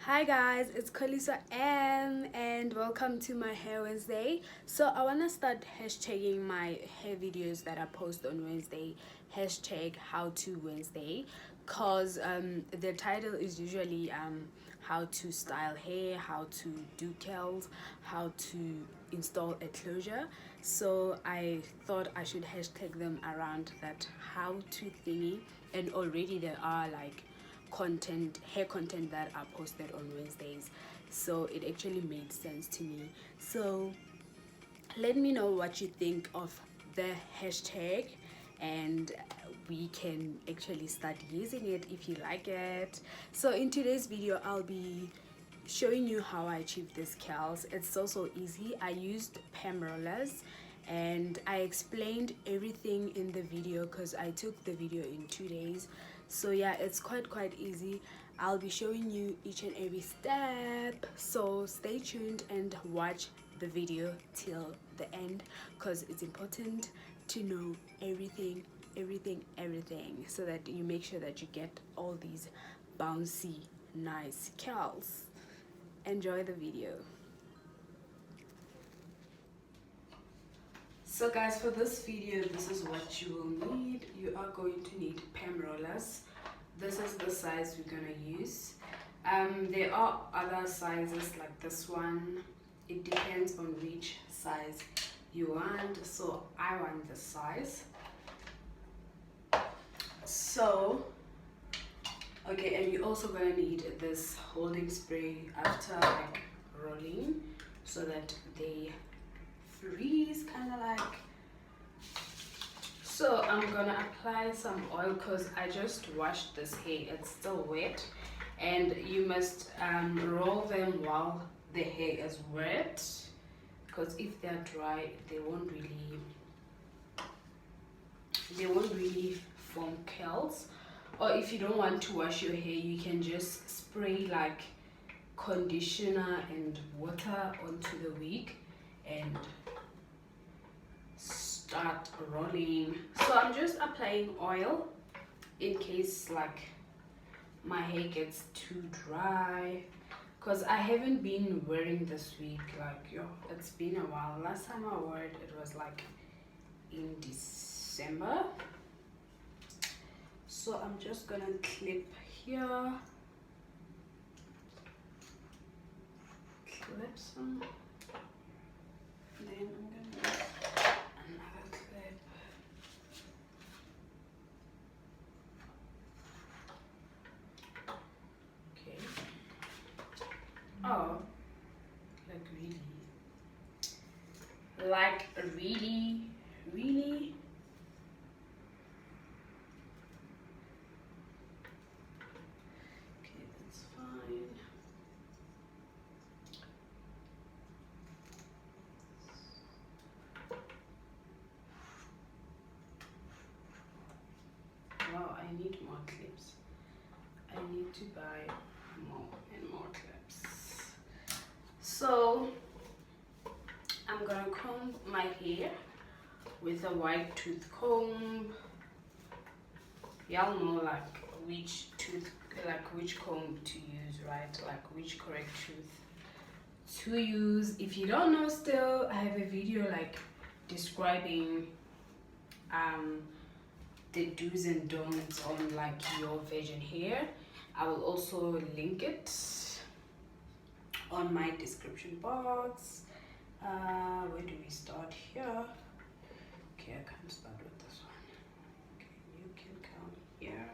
Hi guys, it's Kholiswa and welcome to my hair Wednesday. So I want to start hashtagging my hair videos that I post on Wednesday, hashtag how to Wednesday, cause the title is usually how to style hair, how to do curls, how to install a closure. So I thought I should hashtag them around that how to thingy, and already there are like hair content that are posted on Wednesdays, so it actually made sense to me. So let me know what you think of the hashtag, and we can actually start using it if you like it. So in today's video I'll be showing you how I achieved these curls. It's so easy. I used perm rollers and I explained everything in the video because I took the video in 2 days. So yeah, it's quite easy. I'll be showing you each and every step, so stay tuned and watch the video till the end because it's important to know everything, so that you make sure that you get all these bouncy nice curls. Enjoy the video. So guys, for this video, this is what you will need. You are going to need perm rollers. This is the size we're gonna use. There are other sizes like this one. It depends on which size you want. So I want this size. So okay, and you're also gonna need this holding spray after like rolling, so that they freeze kind of like. So I'm gonna apply some oil because I just washed this hair, it's still wet, and you must roll them while the hair is wet, because if they're dry they won't really form curls. Or if you don't want to wash your hair, you can just spray like conditioner and water onto the wig and start rolling. So I'm just applying oil in case like my hair gets too dry, because I haven't been wearing this wig, like it's been a while. Last time I wore it, it was like in December. So I'm just gonna clip here, clip some, and then I'm gonna use another clip. Okay. Oh, like really. Okay, that's fine. Wow, I need more clips. I need to buy more and more clips. So I'm gonna comb my hair with a white tooth comb. Y'all know like which comb to use, right? Like which correct tooth to use. If you don't know still, I have a video like describing the do's and don'ts on like your virgin hair. I will also link it on my description box. Where do we start here? Okay, I can't start with this one. Okay, you can come here.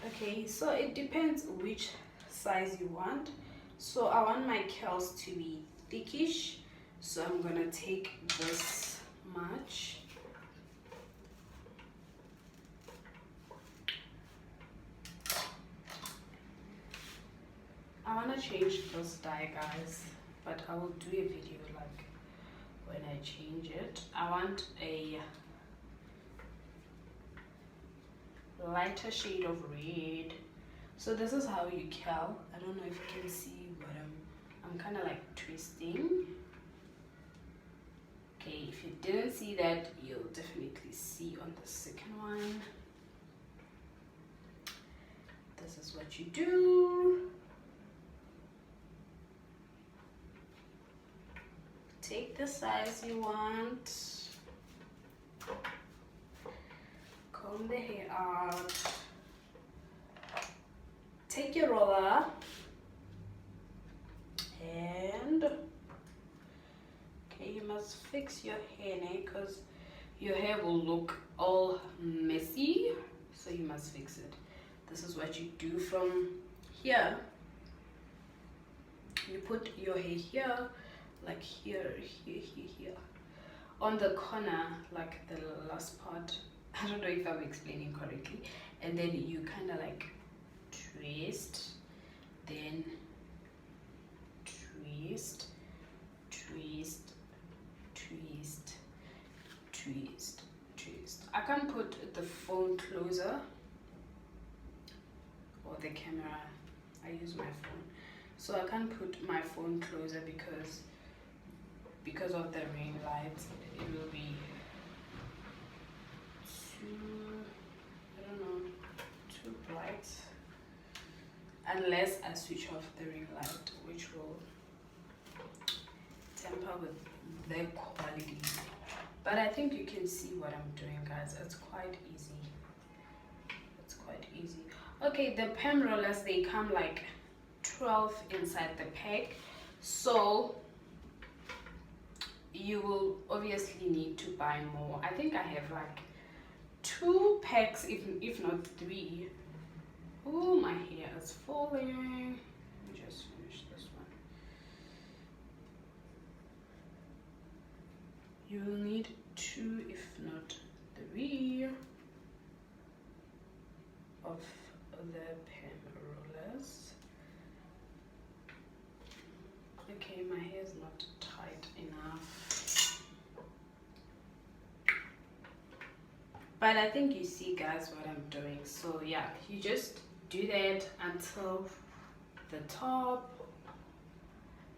Okay, so it depends which size you want. So I want my curls to be thickish, so I'm gonna take this much. I want to change this dye, guys, but I will do a video like when I change it. I want a lighter shade of red. So this is how you curl. I don't know if you can see, but I'm kind of like twisting. Okay, if you didn't see that, you'll definitely see on the second one. This is what you do. take the size you want, comb the hair out, take your roller, and okay, you must fix your hair now because your hair will look all messy, so you must fix it. This is what you do from here. You put your hair here, like here, on the corner, like the last part. I don't know if I'm explaining correctly. And then you kind of like twist, then twist, twist, twist, twist, twist. I can't put the phone closer or the camera. I use my phone, so I can't put my phone closer because of the ring light. It will be too bright, unless I switch off the ring light, which will temper with the quality. But I think you can see what I'm doing, guys. It's quite easy. It's quite easy. Okay, the perm rollers, they come like 12 inside the pack, so you will obviously need to buy more. I think I have like 2 packs, if not 3. Oh, my hair is falling. Let me just finish this one. You will need 2, if not 3, of the perm rollers. Okay, my hair is not tight enough, but I think you see, guys, what I'm doing. So yeah, you just do that until the top,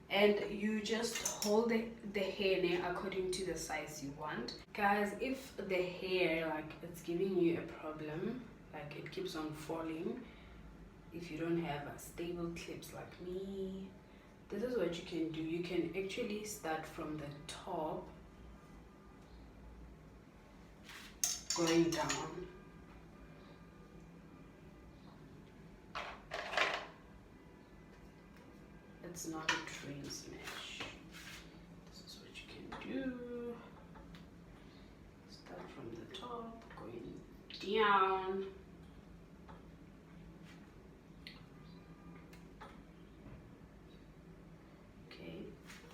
and you just hold the hair now according to the size you want. Guys, if the hair, like, it's giving you a problem, like it keeps on falling, if you don't have stable clips like me, this is what you can do. You can actually start from the top going down. It's not a train smash. This is what you can do. Start from the top, going down. Okay,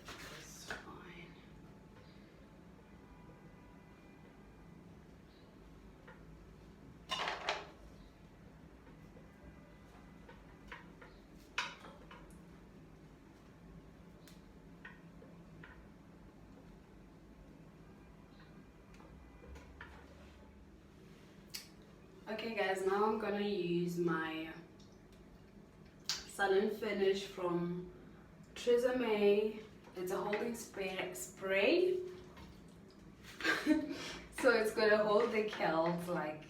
that's fine. Okay, guys, now I'm gonna use my salon finish from Tresemme. It's a holding spray. So it's gonna hold the curls like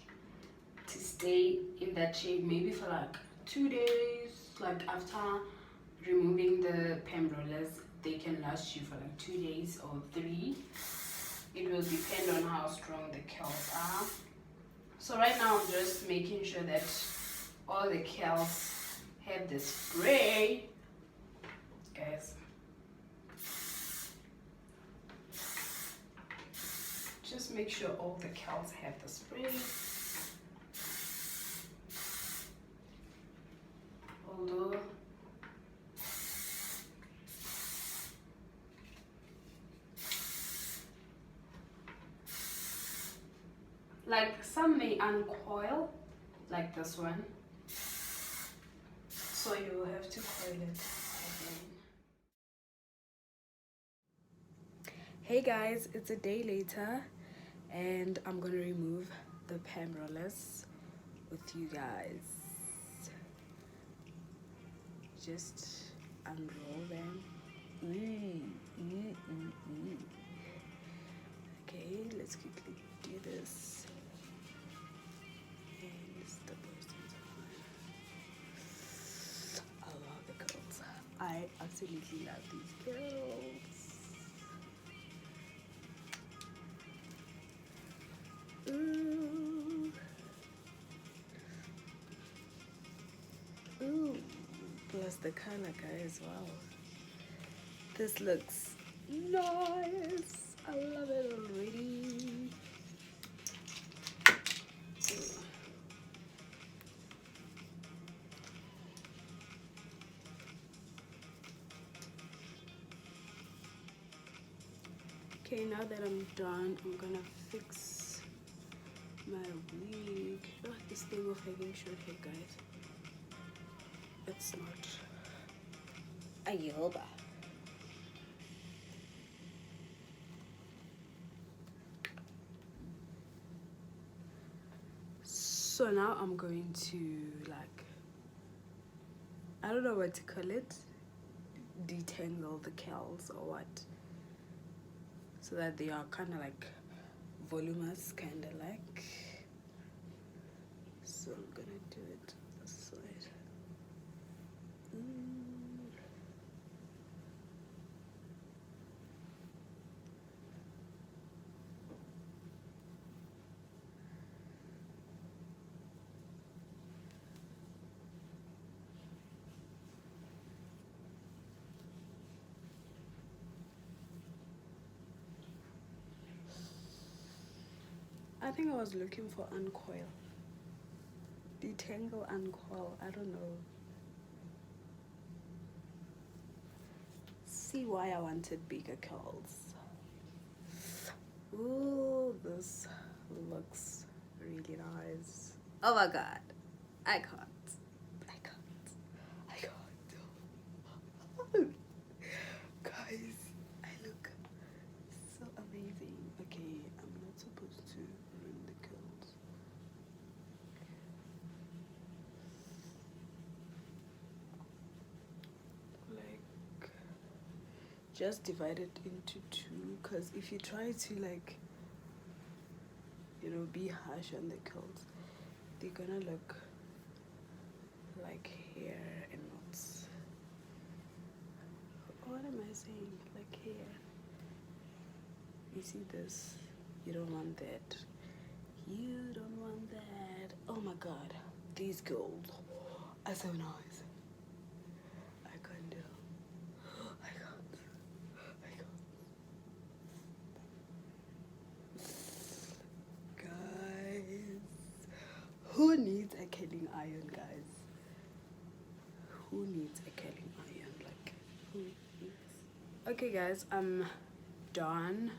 to stay in that shape maybe for like 2 days. Like after removing the perm rollers, they can last you for like 2 days or 3. It will depend on how strong the curls are. So right now I'm just making sure that all the curls have the spray, guys. Just make sure all the curls have the spray. Although like some may uncoil, like this one, so you will have to coil it again. Hey guys, it's a day later and I'm gonna remove the perm rollers with you guys. Just unroll them. Okay, let's quickly do this. I love the curls. I absolutely love these curls. was the color, guys. Wow, this looks nice. I love it already. Okay, now that I'm done, I'm gonna fix my wig. Oh, this thing of having short hair, guys. It's not a yoga. So now I'm going to, like, I don't know what to call it, detangle the curls or what, so that they are kind of like voluminous, kind of like. So I'm gonna do it this side. I think I was looking for uncoil. Detangle, uncoil, I don't know. See why I wanted bigger curls. Ooh, this looks really nice. Oh my god, I can't. Guys, I look so amazing. Okay, I'm not supposed to ruin the curls. Like, just divide it into two, because if you try to, like, you know, be harsh on the curls, they're gonna look like hair and not. What am I saying? Like hair. You see this? You don't want that. You don't want that. Oh my god, these girls are so nice. I can't do. I can't. Guys, who needs a curling iron, guys? Who needs a curling iron? Like, who needs? Okay, guys, I'm done.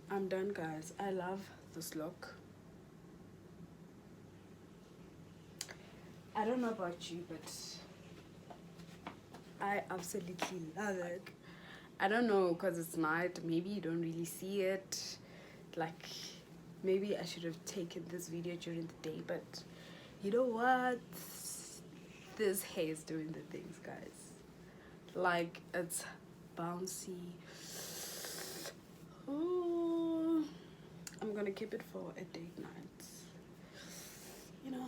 I'm done, guys. I love this look. I don't know about you, but I absolutely love it. I don't know, because it's night, maybe you don't really see it. Like, maybe I should have taken this video during the day, but you know what? This hair is doing the things, guys. Like, it's bouncy. Ooh, I'm gonna keep it for a date night, you know.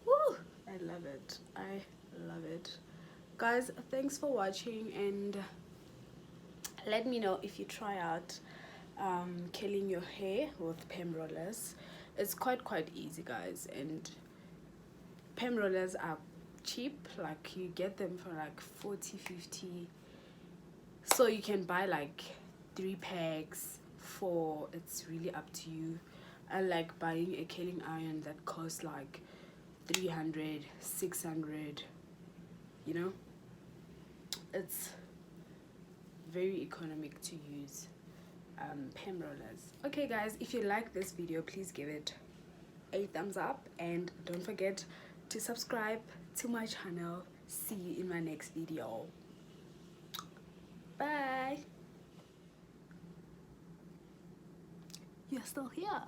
Woo! I love it. I love it. Guys, thanks for watching, and let me know if you try out curling your hair with perm rollers. It's quite easy, guys, and perm rollers are cheap. Like, you get them for like 40-50, so you can buy like 3 packs, 4. It's really up to you. I like buying a curling iron that costs like 300-600, you know. It's very economic to use perm rollers. Okay, guys, if you like this video, please give it a thumbs up, and don't forget to subscribe to my channel. See you in my next video. Bye. You're still here.